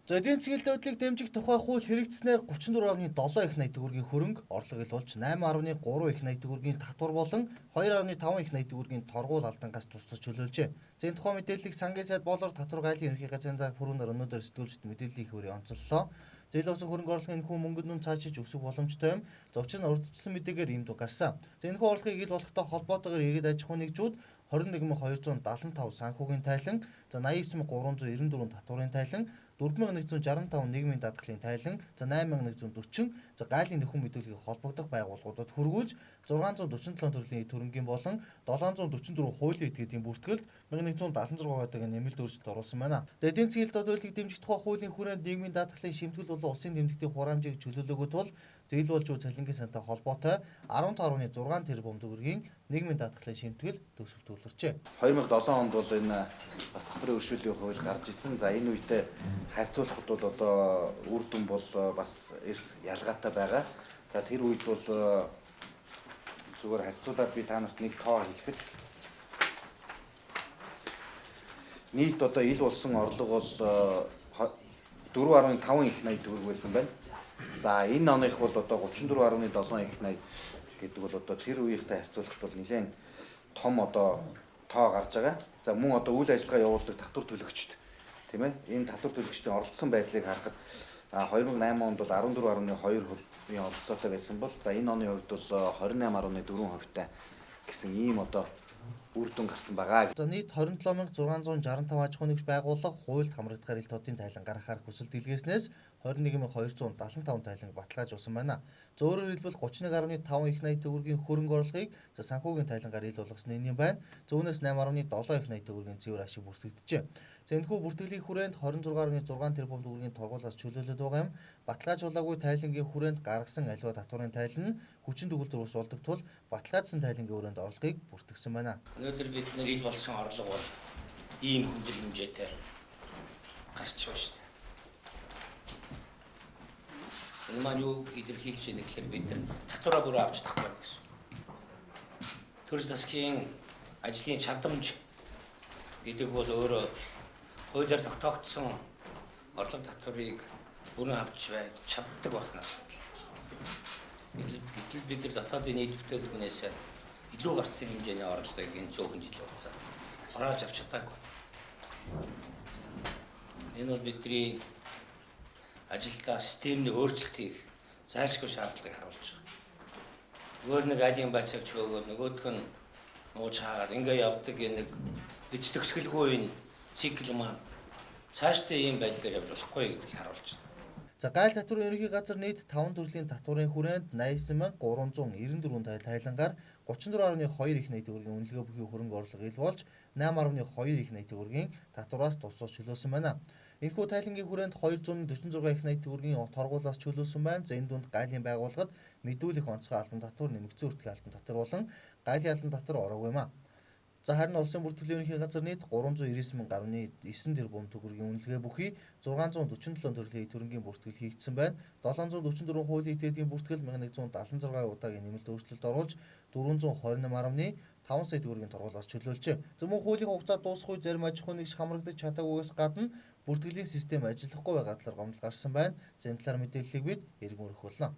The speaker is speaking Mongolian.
За эдийн засгийн хөдлөлтийг дэмжих тухай хууль хэрэгжснээр 34.7 их найт төгрөгийн хөрөнгө орлого илуулж 8.3 их найт төгрөгийн татвар болон 2.5 их найт төгрөгийн торгуул алдангаас тусдаж чөлөөлжээ. За энэ тухай мэдээллийг сангийн сайд болор татвар гайлын ерөнхий газрын пүрээнээр өнөөдөр сэтгүүлчид мэдээллийн хөрөөр онцоллоо. За ил болсон хөрөнгө орлогын энэхүү мөнгөнд нь цаашиж өсөх боломжтой юм. За учир нь урьдчилсан мэдээгээр ийм дуу гарсан. За энэхүү орлогыг ил болохтой холбоотойгоор иргэд аж ахуйн нэгжүүд 21275 санхүүгийн тайлан, за 89394 татварын тайлан, 4165 нийгмийн даатгалын тайлан, за 8140, за гайлын нөхөн мэдүүлгийг холбогдох байгууллагуудад хүргүүлж 647 төрлийн төрөнгийн болон 744 хуулийн этгээдийн бүртгэлд 1176 гадаг нэмэлт өөрчлөлт оруулсан байна. Эдийн засгийн төлөвлөлтийг дэмжих тухай хуулийн хүрээнд нийгмийн даатгалын шимтгэл болон улсын тэмдэгтийн хураамжийг чөлөөлөөгүй тул зээл болж буй цалингийн сантай холбоотой 15.6 тэрбум төгрөгийн нийгмийн даатгалын шимтгэл төсөв төвлөрчээ. 2007 онд бол энэ бас татварын өршөөлийн хууль гарч ирсэн. За энэ үедээ харьцуулахад бол одоо үр дүн бол бас эрс ялгаатай байгаа. За тэр үед бол зүгээр харьцуулаад би та нарт нэг тоо хэлэхэд нийт одоо ил болсон орлого бол 4.5 их найт төгрөг байсан байна. За энэ оных бол одоо 34.7 их найт гэдэг бол одоо тэр үеийнхтэй харьцуулахад бол нэлээд том одоо тоо гарч байгаа. За мөн одоо үйл ажиллагаа явуулдаг татвар төлөгчд тийм ээ энэ татвар төлөгчдийн оролцсон байдлыг харахад 2008 онд бол 14.2% оролцоотой байсан бол за энэ оны хувьд бол 28.4% гэсэн ийм одоо үр дүн гарсан байгаа. За нийт 27665 аж ахуйн нэгж байгууллага хуульд хамрагдахаар ил тодын тайлан гаргахаар хүсэлт илгээснээс 21275 тайланг баталгаажуулсан байна. За өөрөөр хэлбэл 31.5 их найт төгрөгийн хөрөнгө орлогыг за санхүүгийн тайлангаар ил болгосон юм байна. За үүнээс 8.7 их найт төгрөгийн цэвэр ашиг бүртгэгджээ. За энэхүү бүртгэлийн хүрээнд 26.6 тэрбум төгрөгийн торгуулаас чөлөөлөд байгаа юм. Баталгаажуулаагүй тайлангийн хүрээнд гаргасан аливаа татварын тайлан нь хүчин төгөлдөр ус болдог тул баталгаажсан тайлангийн өрөөнд орлогыг бүртгэсэн байна. Өнөөдөр бид нэр ил болсон орлого бол ийм хүндрэл хэмжээтэй гарч байна шүү дээ. Энэ маань юу илэрхийлж байна гэхээр бид татвараа бүрөө авч чадахгүй гэсэн. Төрөл засгийн ажлын чадамж гэдэг бол өөрөө хуулиар тогтоогдсон орлого татварыг бүрэн авч чаддаг байхнаас бид нар дотоодын нийт бүтээгдэхүүнээс илүү гарцсан хэмжээний орлогыг энэ цөөхөн жил хугацаанд хурааж авч чадаагүй. Энэ бол бидний ажилдаа системний өөрчлөлтийг зайлшгүй шаардлагыг харуулж байгаа. Өөр нэг айлын бацаагч өгөөгөө нөгөөх нь нууж хаагаад ингээ явдаг нэг дэц төгсгөлгүй энэ цикл маань цаашдаа ийм байдлаар явж болохгүй гэдгийг харуулж байна. За гайл татварын ерөнхий газар нийт 5 төрлийн татварын хүрээнд 88394 тайлангаар 34.2 их найт төгрөгийн үнэлгээ бүхий хөрөнгө орлого ил болж 8.2 их найт төгрөгийн татвараас тусгаж чөлөөсөн байна. Энэхүү тайлангийн хүрээнд 246 их найт төгрөгийн торгуулаас чөлөөсөн байна. За энэ дунд гайлын байгууллагад мэдүүлэх онцгой албан татвар, нэмэгдсэн өртгийн албан татвар болон гайлын албан татвар ороогүй юм а. За харин улсын бүртгэлийн ерөнхий газар нийт 399.9 тэрбум төгрөгийн үнэлгээ бүхий 647 төрлийн төрөнгийн бүртгэл хийгдсэн байна. 744 хуулийн этгээдийн бүртгэл 1176 удаагийн нэмэлт өөрчлөлт оруулж 428.5 сая төгрөгийн торгуулаас чөлөөлжээ. За мөн хуулийн хугацаа дуусах үе зарим аж ахуйн нэгж хамрагдаж чадаагүйгээс гадна бүртгэлийн систем ажиллахгүй байгаа талаар гомдол гарсан байна. За энэ талаар мэдээллийг бид эргэн өргөх болно.